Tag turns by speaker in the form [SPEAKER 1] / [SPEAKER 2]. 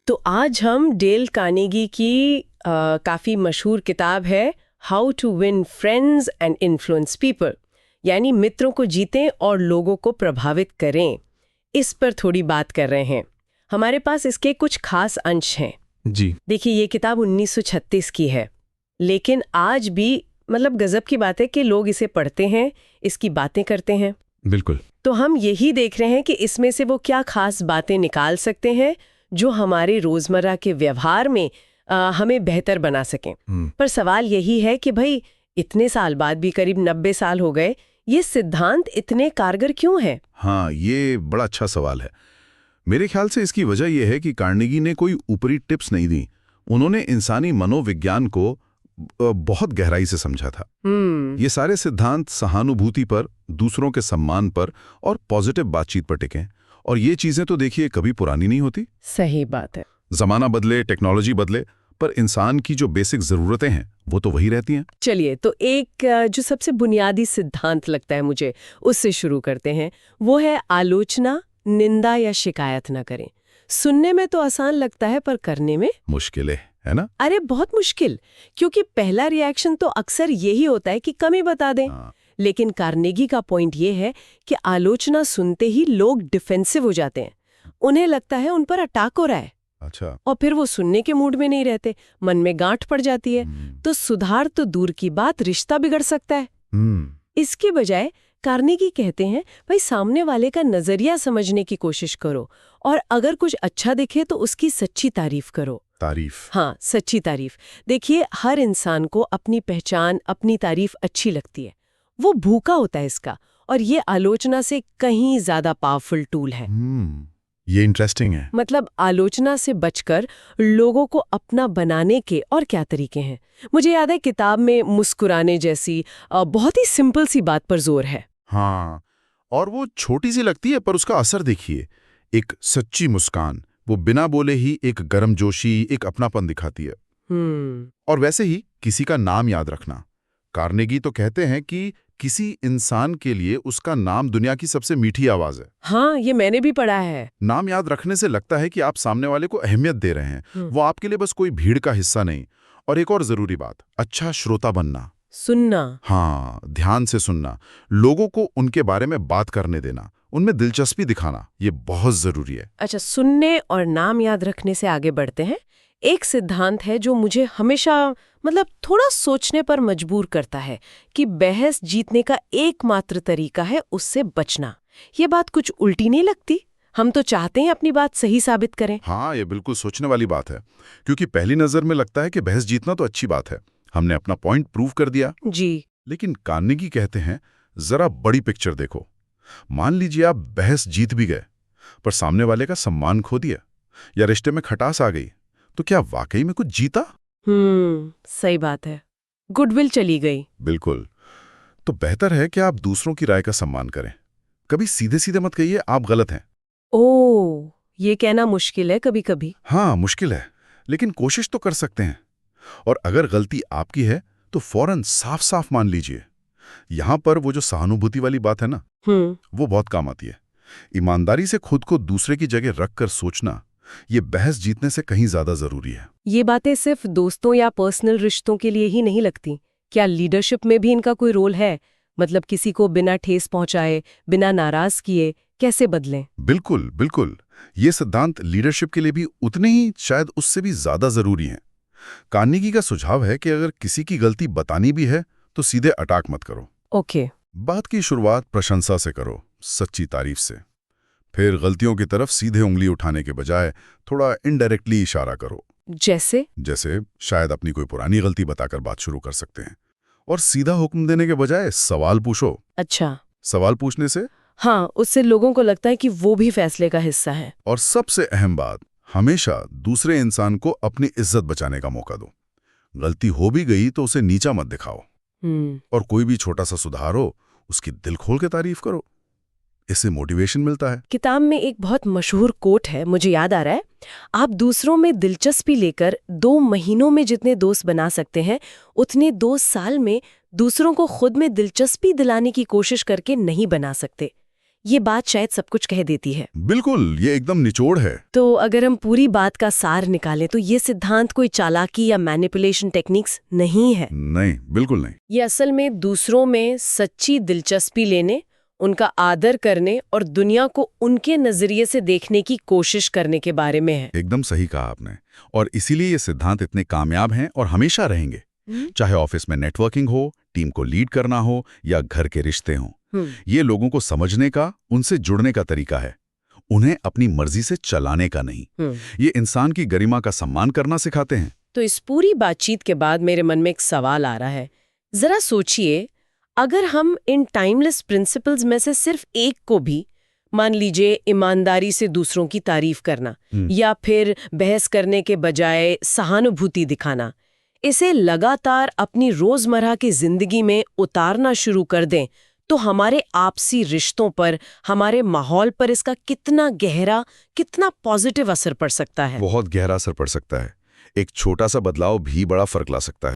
[SPEAKER 1] तो आज हम डेल कार्नेगी की काफ़ी मशहूर किताब है how to win friends and influence people, यानी मित्रों को जीतें और लोगों को प्रभावित करें, इस पर थोड़ी बात कर रहे हैं। हमारे पास इसके कुछ खास अंश हैं
[SPEAKER 2] जी।
[SPEAKER 1] देखिए, ये किताब 1936 की है, लेकिन आज भी मतलब गजब की बात है कि लोग इसे पढ़ते हैं, इसकी बातें करते हैं।
[SPEAKER 2] बिल्कुल।
[SPEAKER 1] तो हम यही देख रहे हैं कि इसमें से वो क्या खास बातें निकाल सकते हैं जो हमारे रोजमर्रा के व्यवहार में हमें बेहतर बना सकें। पर सवाल यही है कि भाई इतने साल बाद भी, करीब 90 साल हो गए, ये सिद्धांत इतने कारगर क्यों है?
[SPEAKER 2] हाँ, ये बड़ा अच्छा सवाल है। मेरे ख्याल से इसकी वजह यह है कि कार्नेगी ने कोई ऊपरी टिप्स नहीं दी। उन्होंने इंसानी मनोविज्ञान को बहुत गहराई से समझा था। ये सारे सिद्धांत सहानुभूति पर, दूसरों के सम्मान पर और पॉजिटिव बातचीत पर टिके। और ये चीजें तो देखिए कभी पुरानी नहीं होती।
[SPEAKER 1] सही बात है।
[SPEAKER 2] जमाना बदले, टेक्नोलॉजी बदले, पर इंसान की जो बेसिक जरूरतें हैं वो तो वही रहती हैं।
[SPEAKER 1] चलिए, तो एक जो सबसे बुनियादी सिद्धांत लगता है मुझे, उससे शुरू करते हैं। वो है आलोचना, निंदा या शिकायत न करें। सुनने में तो आसान लगता है, पर करने में
[SPEAKER 2] मुश्किल है ना?
[SPEAKER 1] अरे बहुत मुश्किल, क्योंकि पहला रिएक्शन तो अक्सर यही होता है कि कमी बता दें। लेकिन कार्नेगी का पॉइंट ये है कि आलोचना सुनते ही लोग डिफेंसिव हो जाते हैं। उन्हें लगता है उन पर अटैक हो रहा है।
[SPEAKER 2] अच्छा।
[SPEAKER 1] और फिर वो सुनने के मूड में नहीं रहते, मन में गांठ पड़ जाती है। तो सुधार तो दूर की बात, रिश्ता बिगड़ सकता है। इसके बजाय कार्नेगी कहते हैं, भाई सामने वाले का नजरिया समझने की कोशिश करो, और अगर कुछ अच्छा दिखे तो उसकी सच्ची तारीफ करो।
[SPEAKER 2] तारीफ?
[SPEAKER 1] हाँ, सच्ची तारीफ। देखिए, हर इंसान को अपनी पहचान, अपनी तारीफ अच्छी लगती है। वो भूखा होता है इसका, और ये आलोचना से कहीं ज्यादा पावरफुल टूल है।
[SPEAKER 2] ये इंटरेस्टिंग है।
[SPEAKER 1] मतलब आलोचना से बचकर लोगों को अपना बनाने के और क्या तरीके हैं? मुझे याद है किताब में मुस्कुराने जैसी बहुत ही सिंपल सी बात पर जोर है।
[SPEAKER 2] हाँ, और वो छोटी सी लगती है पर उसका असर देखिए। एक सच्ची मुस्कान, वो बिना बोले ही एक गर्मजोशी, एक अपनापन दिखाती है। और वैसे ही किसी का नाम याद रखना। कार्नेगी तो कहते हैं कि किसी इंसान के लिए उसका नाम दुनिया की सबसे मीठी आवाज है।
[SPEAKER 1] हाँ, ये मैंने भी पढ़ा है।
[SPEAKER 2] नाम याद रखने से लगता है कि आप सामने वाले को अहमियत दे रहे हैं। वो आपके लिए बस कोई भीड़ का हिस्सा नहीं। और एक और जरूरी बात, अच्छा श्रोता बनना।
[SPEAKER 1] सुनना।
[SPEAKER 2] हाँ, ध्यान से सुनना, लोगों को उनके बारे में बात करने देना, उनमें दिलचस्पी दिखाना, ये बहुत जरूरी है।
[SPEAKER 1] अच्छा, सुनने और नाम याद रखने से आगे बढ़ते हैं। एक सिद्धांत है जो मुझे हमेशा मतलब थोड़ा सोचने पर मजबूर करता है कि बहस जीतने का एकमात्र तरीका है उससे बचना। ये बात कुछ उल्टी नहीं लगती? हम तो चाहते हैं अपनी बात सही साबित करें।
[SPEAKER 2] हाँ, ये बिल्कुल सोचने वाली बात है, क्योंकि पहली नजर में लगता है कि बहस जीतना तो अच्छी बात है, हमने अपना पॉइंट प्रूव कर दिया
[SPEAKER 1] जी।
[SPEAKER 2] लेकिन कार्नेगी कहते हैं, जरा बड़ी पिक्चर देखो। मान लीजिए आप बहस जीत भी गए, पर सामने वाले का सम्मान खो दिया या रिश्ते में खटास आ गई, तो क्या वाकई में कुछ जीता?
[SPEAKER 1] सही बात है, गुडविल चली गई।
[SPEAKER 2] बिल्कुल। तो बेहतर है कि आप दूसरों की राय का सम्मान करें। कभी सीधे सीधे मत कहिए आप गलत हैं।
[SPEAKER 1] ओह, ये कहना मुश्किल है कभी कभी।
[SPEAKER 2] हाँ, मुश्किल है, लेकिन कोशिश तो कर सकते हैं। और अगर गलती आपकी है तो फौरन साफ साफ मान लीजिए। यहां पर वो जो सहानुभूति वाली बात है ना, वो बहुत काम आती है। ईमानदारी से खुद को दूसरे की जगह रखकर सोचना, ये बहस जीतने से कहीं ज्यादा जरूरी है।
[SPEAKER 1] ये बातें सिर्फ दोस्तों या पर्सनल रिश्तों के लिए ही नहीं लगती, क्या लीडरशिप में भी इनका कोई रोल है? मतलब किसी को बिना ठेस पहुंचाए, बिना नाराज किए कैसे बदलें?
[SPEAKER 2] बिल्कुल बिल्कुल, ये सिद्धांत लीडरशिप के लिए भी उतने ही, शायद उससे भी ज्यादा जरूरी हैं। कार्नेगी का सुझाव है कि अगर किसी की गलती बतानी भी है तो सीधे अटैक मत करो।
[SPEAKER 1] ओके।
[SPEAKER 2] बात की शुरुआत प्रशंसा से करो, सच्ची तारीफ से। फिर गलतियों की तरफ सीधे उंगली उठाने के बजाय थोड़ा इनडायरेक्टली इशारा करो। जैसे शायद अपनी कोई पुरानी गलती बताकर बात शुरू कर सकते हैं। और सीधा हुक्म देने के बजाय सवाल पूछो।
[SPEAKER 1] अच्छा।
[SPEAKER 2] सवाल पूछने से?
[SPEAKER 1] हाँ, उससे लोगों को लगता है कि वो भी फैसले का हिस्सा है।
[SPEAKER 2] और सबसे अहम बात, हमेशा दूसरे इंसान को अपनी इज्जत बचाने का मौका दो। गलती हो भी गई तो उसे नीचा मत दिखाओ। और कोई भी छोटा सा सुधार हो, उसकी दिल खोल के तारीफ करो। इससे मोटिवेशन मिलता है।
[SPEAKER 1] किताब में एक बहुत मशहूर कोट है, मुझे याद आ रहा है, आप दूसरों में दिलचस्पी लेकर 2 महीनों में जितने दोस्त बना सकते हैं, उतने 2 साल में दूसरों को खुद में दिलचस्पी दिलाने की कोशिश करके नहीं बना सकते। ये बात शायद सब कुछ कह देती है।
[SPEAKER 2] बिल्कुल, ये एकदम निचोड़ है।
[SPEAKER 1] तो अगर हम पूरी बात का सार निकालें तो ये सिद्धांत कोई चालाकी या मैनिपुलेशन टेक्निक्स नहीं है।
[SPEAKER 2] नहीं, बिल्कुल नहीं।
[SPEAKER 1] ये असल में दूसरों में सच्ची दिलचस्पी लेने, उनका आदर करने और दुनिया को उनके नजरिए से देखने की कोशिश करने के बारे में है।
[SPEAKER 2] एकदम सही कहा आपने। और इसीलिए ये सिद्धांत इतने कामयाब हैं और हमेशा रहेंगे। चाहे ऑफिस में नेटवर्किंग हो, टीम को लीड करना हो या घर के रिश्ते हों। ये लोगों को समझने का, उनसे जुड़ने का तरीका है, उन्हें अपनी मर्जी से चलाने का नहीं। ये इंसान की गरिमा का सम्मान करना सिखाते हैं।
[SPEAKER 1] तो इस पूरी बातचीत के बाद मेरे मन में एक सवाल आ रहा है। जरा सोचिए, अगर हम इन टाइमलेस प्रिंसिपल्स में से सिर्फ एक को भी, मान लीजिए ईमानदारी से दूसरों की तारीफ करना या फिर बहस करने के बजाय सहानुभूति दिखाना, इसे लगातार अपनी रोजमर्रा की जिंदगी में उतारना शुरू कर दें, तो हमारे आपसी रिश्तों पर, हमारे माहौल पर इसका कितना गहरा, कितना पॉजिटिव असर पड़ सकता है।
[SPEAKER 2] बहुत गहरा असर पड़ सकता है। एक छोटा सा बदलाव भी बड़ा फर्क ला सकता है।